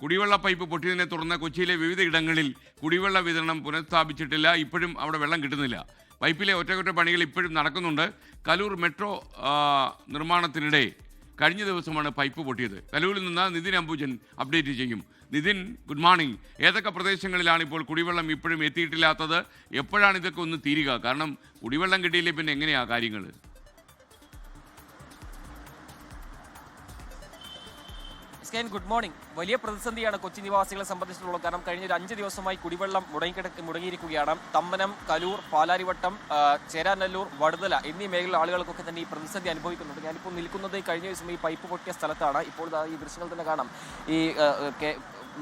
കുടിവെള്ള പൈപ്പ് പൊട്ടിയതിനെ തുടർന്ന് കൊച്ചിയിലെ വിവിധ ഇടങ്ങളിൽ കുടിവെള്ള വിതരണം പുനഃസ്ഥാപിച്ചിട്ടില്ല. ഇപ്പോഴും അവിടെ വെള്ളം കിട്ടുന്നില്ല. പൈപ്പിലെ ഒറ്റക്കൊറ്റ ഇപ്പോഴും നടക്കുന്നുണ്ട്. കലൂർ മെട്രോ നിർമ്മാണത്തിനിടെ കഴിഞ്ഞ ദിവസമാണ് പൈപ്പ് പൊട്ടിയത്. കലൂരിൽ നിന്ന് നിതിൻ അംബുജൻ അപ്ഡേറ്റ് ചെയ്യും. Nithin, good morning. ഏതൊക്കെ പ്രദേശങ്ങളിലാണ് ഇപ്പോൾ കുടിവെള്ളം ഇപ്പോഴും എത്തിയിട്ടില്ലാത്തത്? എപ്പോഴാണ് ഇതൊക്കെ ഒന്ന് തീരുക? കാരണം കുടിവെള്ളം കിട്ടിയില്ലേ പിന്നെ എങ്ങനെയാണ് കാര്യങ്ങൾ? Good morning. വലിയ പ്രതിസന്ധിയാണ് കൊച്ചി നിവാസികളെ സംബന്ധിച്ചിട്ടുള്ളത്. കാരണം കഴിഞ്ഞ ഒരു 5 ദിവസമായി കുടിവെള്ളം മുടങ്ങിയിരിക്കുകയാണ്. തമ്മനം, കലൂർ, പാലാരിവട്ടം, ചേരാനല്ലൂർ, വടുതല എന്നീ മേഖലയിലെ ആളുകൾക്കൊക്കെ തന്നെ ഈ പ്രതിസന്ധി അനുഭവിക്കുന്നുണ്ട്. ഞാനിപ്പോൾ നിൽക്കുന്നത് കഴിഞ്ഞ ദിവസം ഈ പൈപ്പ് പൊട്ടിയ സ്ഥലത്താണ്. ഇപ്പോൾ ഈ ദൃശ്യങ്ങൾ തന്നെ കാണാം. ഈ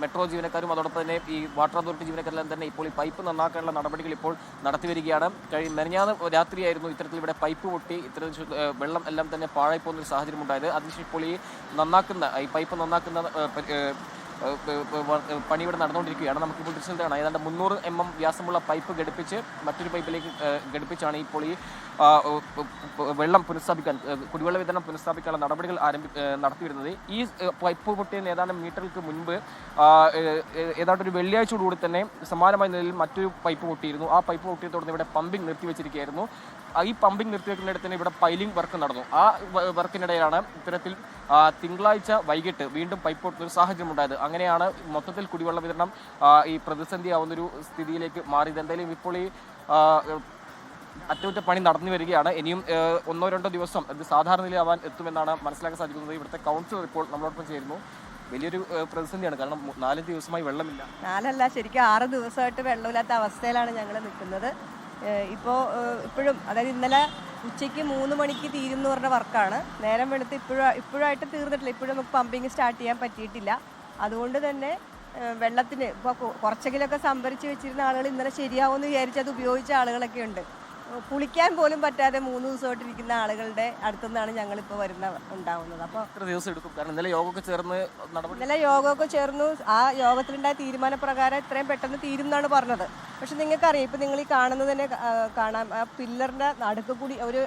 മെട്രോ ജീവനക്കാരും അതോടൊപ്പം തന്നെ ഈ വാട്ടർ അതോറിറ്റി ജീവനക്കാരെല്ലാം തന്നെ ഇപ്പോൾ ഈ പൈപ്പ് നന്നാക്കാനുള്ള നടപടികൾ ഇപ്പോൾ നടത്തിവരികയാണ്. മെനഞ്ഞാന്ന് രാത്രിയായിരുന്നു ഇത്തരത്തിൽ ഇവിടെ പൈപ്പ് പൊട്ടി ഇത്തരത്തിൽ വെള്ളം എല്ലാം തന്നെ പാഴായി പോകുന്നൊരു സാഹചര്യം ഉണ്ടായത്. അതിനുശേഷം ഇപ്പോൾ ഈ പൈപ്പ് നന്നാക്കുന്ന പണി ഇവിടെ നടന്നുകൊണ്ടിരിക്കുകയാണ്. നമുക്കിപ്പോൾ ദൃശ്യം കാണാം. ഏതാണ്ട് 300 mm വ്യാസമുള്ള പൈപ്പ് ഘടിപ്പിച്ച് മറ്റൊരു പൈപ്പിലേക്ക് ഘടിപ്പിച്ചാണ് ഇപ്പോൾ ഈ വെള്ളം പുനഃസ്ഥാപിക്കാൻ, കുടിവെള്ള വിതരണം പുനഃസ്ഥാപിക്കാനുള്ള നടപടികൾ നടത്തി വരുന്നത്. ഈ പൈപ്പ് പൊട്ടിയ ഏതാണ്ട് മീറ്ററുകൾക്ക് മുൻപ് ഏതാണ്ട് ഒരു വെള്ളിയാഴ്ചയോടുകൂടി തന്നെ സമാനമായ നിലയിൽ മറ്റൊരു പൈപ്പ് പൊട്ടിയിരുന്നു. ആ പൈപ്പ് പൊട്ടിയെ തുടർന്ന് ഇവിടെ പമ്പിംഗ് നിർത്തിവെച്ചിരിക്കുകയായിരുന്നു. ഈ പമ്പിംഗ് നിർത്തിവെക്കുന്നിടത്ത് തന്നെ ഇവിടെ പൈലിംഗ് വർക്ക് നടന്നു. ആ വർക്കിനിടെയാണ് ഇത്തരത്തിൽ തിങ്കളാഴ്ച വൈകിട്ട് വീണ്ടും പൈപ്പ് പൊട്ടുന്ന ഒരു സാഹചര്യം ഉണ്ടായത്. അങ്ങനെയാണ് മൊത്തത്തിൽ കുടിവെള്ള വിതരണം ഈ പ്രതിസന്ധിയാവുന്നൊരു സ്ഥിതിയിലേക്ക് മാറിയത്. എന്തായാലും ഇപ്പോൾ ഈ അറ്റകുറ്റപ്പണി നടന്നു വരികയാണ്. ഇനിയും 1-2 ദിവസം ഇത് സാധാരണ നിലയാവാൻ എത്തുമെന്നാണ് മനസ്സിലാക്കാൻ സാധിക്കുന്നത്. ഇവിടുത്തെ കൗൺസിലർ ഇപ്പോൾ നമ്മളോടൊപ്പം ചേരുന്നു. വലിയൊരു പ്രതിസന്ധിയാണ്. കാരണം 4 ദിവസമായി വെള്ളമില്ല. 4 ശരിക്കും 6 ദിവസമായിട്ട് വെള്ളമില്ലാത്ത അവസ്ഥയിലാണ് ഞങ്ങൾ നിൽക്കുന്നത്. ഇപ്പോഴും അതായത് ഇന്നലെ ഉച്ചയ്ക്ക് 3 മണിക്ക് തീരുമെന്ന് പറഞ്ഞ വർക്കാണ്. നേരം വെളുത്ത് ഇപ്പോഴായിട്ട് തീർന്നിട്ടില്ല. ഇപ്പോഴും നമുക്ക് പമ്പിങ് സ്റ്റാർട്ട് ചെയ്യാൻ പറ്റിയിട്ടില്ല. അതുകൊണ്ട് തന്നെ വെള്ളത്തിന് ഇപ്പോൾ കുറച്ചെങ്കിലൊക്കെ സംഭരിച്ച് വെച്ചിരുന്ന ആളുകൾ ഇന്നലെ ശരിയാവുമെന്ന് വിചാരിച്ച് അത് ഉപയോഗിച്ച ആളുകളൊക്കെ ഉണ്ട്. കുളിക്കാൻ പോലും പറ്റാതെ 3 ദിവസമായിട്ടിരിക്കുന്ന ആളുകളുടെ അടുത്തുനിന്നാണ് ഞങ്ങളിപ്പോൾ ഉണ്ടാവുന്നത്. അപ്പോൾ എത്ര ദിവസം എടുക്കും? കാരണം ഇന്നലെ യോഗമൊക്കെ ചേർന്നു. ആ യോഗത്തിലുണ്ടായ തീരുമാനപ്രകാരം ഇത്രയും പെട്ടെന്ന് തീരും എന്നാണ് പറഞ്ഞത്. പക്ഷെ നിങ്ങൾക്കറിയാം, ഇപ്പം നിങ്ങൾ ഈ കാണുന്നത് തന്നെ കാണാം. ആ പില്ലറിൻ്റെ നടുക്ക് കൂടി ഒരു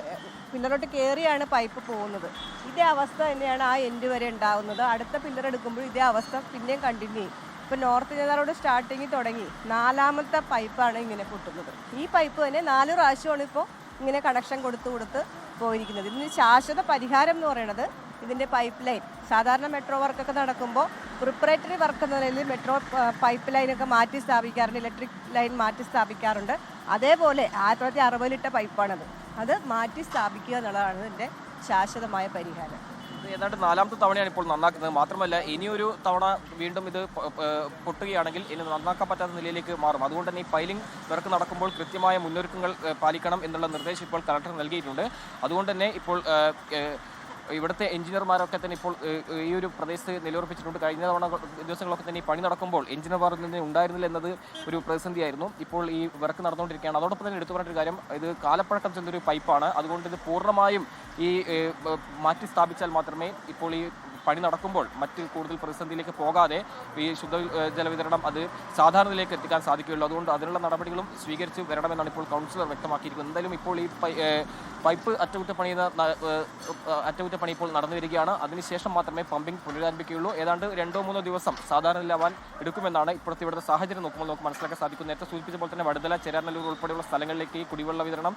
പില്ലറോട്ട് കയറിയാണ് പൈപ്പ് പോകുന്നത്. ഇതേ അവസ്ഥ തന്നെയാണ് ആ എൻഡ് വരെ ഉണ്ടാവുന്നത്. അടുത്ത പില്ലർ എടുക്കുമ്പോൾ ഇതേ അവസ്ഥ പിന്നെയും കണ്ടിന്യൂ ചെയ്യും. ഇപ്പോൾ നോർത്ത് ജനറോട് സ്റ്റാർട്ടിങ് തുടങ്ങി 4ാമത്തെ പൈപ്പാണ് ഇങ്ങനെ പൊട്ടുന്നത്. ഈ പൈപ്പ് തന്നെ 4 പ്രാവശ്യമാണ് ഇപ്പോൾ ഇങ്ങനെ കണക്ഷൻ കൊടുത്ത് പോയിരിക്കുന്നത്. ഇതിന് ശാശ്വത പരിഹാരം എന്ന് പറയുന്നത് ഇതിൻ്റെ പൈപ്പ് ലൈൻ, സാധാരണ മെട്രോ വർക്കൊക്കെ നടക്കുമ്പോൾ പ്രിപ്പറേറ്ററി വർക്ക് എന്ന നിലയിൽ മെട്രോ പൈപ്പ് ലൈനൊക്കെ മാറ്റി സ്ഥാപിക്കാറുണ്ട്, ഇലക്ട്രിക് ലൈൻ മാറ്റി സ്ഥാപിക്കാറുണ്ട്. അതേപോലെ 1960 പൈപ്പാണത്. അത് മാറ്റി സ്ഥാപിക്കുക എന്നുള്ളതാണ് ഇതിൻ്റെ ശാശ്വതമായ പരിഹാരം. ഏതാണ്ട് 4ാമത്തെ തവണയാണ് ഇപ്പോൾ നന്നാക്കുന്നത്. മാത്രമല്ല ഇനിയൊരു തവണ വീണ്ടും ഇത് പൊട്ടുകയാണെങ്കിൽ ഇനി നന്നാക്കാൻ പറ്റാത്ത നിലയിലേക്ക് മാറും. അതുകൊണ്ട് തന്നെ ഈ പൈലിംഗ് വർക്ക് നടക്കുമ്പോൾ കൃത്യമായ മുന്നൊരുക്കങ്ങൾ പാലിക്കണം എന്നുള്ള നിർദ്ദേശം ഇപ്പോൾ കളക്ടർ നൽകിയിട്ടുണ്ട്. അതുകൊണ്ട് തന്നെ ഇപ്പോൾ ഇവിടുത്തെ എഞ്ചിനീയർമാരൊക്കെ തന്നെ ഇപ്പോൾ ഈ ഒരു പ്രദേശത്ത് നിലയുറപ്പിച്ചിട്ടുണ്ട്. കഴിഞ്ഞ ദിവസങ്ങളൊക്കെ തന്നെ ഈ പണി നടക്കുമ്പോൾ എഞ്ചിനീയർമാർ തന്നെ ഉണ്ടായിരുന്നില്ല എന്നത് ഒരു പ്രതിസന്ധിയായിരുന്നു. ഇപ്പോൾ ഈ വർക്ക് നടന്നുകൊണ്ടിരിക്കുകയാണ്. അതോടൊപ്പം തന്നെ എടുത്തു പറഞ്ഞൊരു കാര്യം, ഇത് കാലപ്പഴക്കം ചെന്നൊരു പൈപ്പാണ്. അതുകൊണ്ട് ഇത് പൂർണ്ണമായും ഈ മാറ്റി സ്ഥാപിച്ചാൽ മാത്രമേ ഇപ്പോൾ ഈ പണി നടക്കുമ്പോൾ മറ്റ് കൂടുതൽ പ്രതിസന്ധിയിലേക്ക് പോകാതെ ഈ ജലവിതരണം അത് സാധാരണയിലേക്ക് എത്തിക്കാൻ സാധിക്കുകയുള്ളൂ. അതുകൊണ്ട് അതിനുള്ള നടപടികളും സ്വീകരിച്ച് വരണമെന്നാണ് ഇപ്പോൾ കൗൺസിലർ വ്യക്തമാക്കിയിരിക്കുന്നത്. എന്തായാലും ഇപ്പോൾ ഈ പൈപ്പ് അറ്റകുറ്റപ്പണി ഇപ്പോൾ നടന്നു വരികയാണ്. അതിനുശേഷം മാത്രമേ പമ്പിംഗ് പുനരാരംഭിക്കുകയുള്ളൂ. ഏതാണ്ട് 2-3 ദിവസം സാധാരണയിലാവാൻ എടുക്കുമെന്നാണ് ഇപ്പോഴത്തെ ഇവിടുത്തെ സാഹചര്യം നോക്കുമ്പോൾ നമുക്ക് മനസ്സിലാക്കാൻ സാധിക്കും. നേരത്തെ സൂചിപ്പിച്ചപ്പോൾ തന്നെ വടുതല, ചേരാനല്ലൂർ ഉൾപ്പെടെയുള്ള സ്ഥലങ്ങളിലേക്ക് ഈ കുടിവെള്ള വിതരണം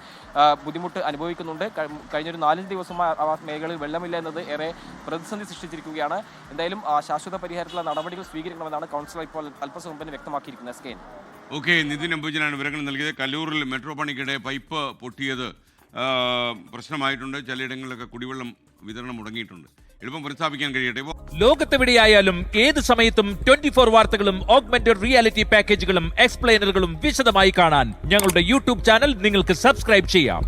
ബുദ്ധിമുട്ട് അനുഭവിക്കുന്നുണ്ട്. കഴിഞ്ഞൊരു 4 ദിവസമായി ആ മേഖലയിൽ വെള്ളമില്ല എന്നത് ഏറെ പ്രതിസന്ധി സൃഷ്ടിച്ചിരിക്കുകയാണ്. എന്തായാലും ശാശ്വത പരിഹാരത്തിലുള്ള നടപടികൾ സ്വീകരിക്കണമെന്നാണ് കൗൺസിലർ ഇപ്പോൾ അല്പസമയം മുമ്പ് വ്യക്തമാക്കിയിരിക്കുന്നത്. ഓക്കെ, നിതിൻ അംബുജനാണ് വിവരങ്ങൾ നൽകിയത്. കല്ലൂരിൽ മെട്രോ പണിക്കിടെ പൈപ്പ് പൊട്ടിയത് പ്രശ്നമായിട്ടുണ്ട്. ചിലയിടങ്ങളിലൊക്കെ കുടിവെള്ളം വിതരണം മുടങ്ങിയിട്ടുണ്ട്. എളുപ്പം പുനഃസ്ഥാപിക്കാൻ കഴിയട്ടെ. ലോകത്തെവിടെയായാലും ഏത് സമയത്തും 24 വാർത്തകളും ഓഗ്മെന്റഡ് റിയാലിറ്റി പാക്കേജുകളും എക്സ്പ്ലെയിനറുകളും വിശദമായി കാണാൻ ഞങ്ങളുടെ യൂട്യൂബ് ചാനൽ നിങ്ങൾക്ക് സബ്സ്ക്രൈബ് ചെയ്യാം.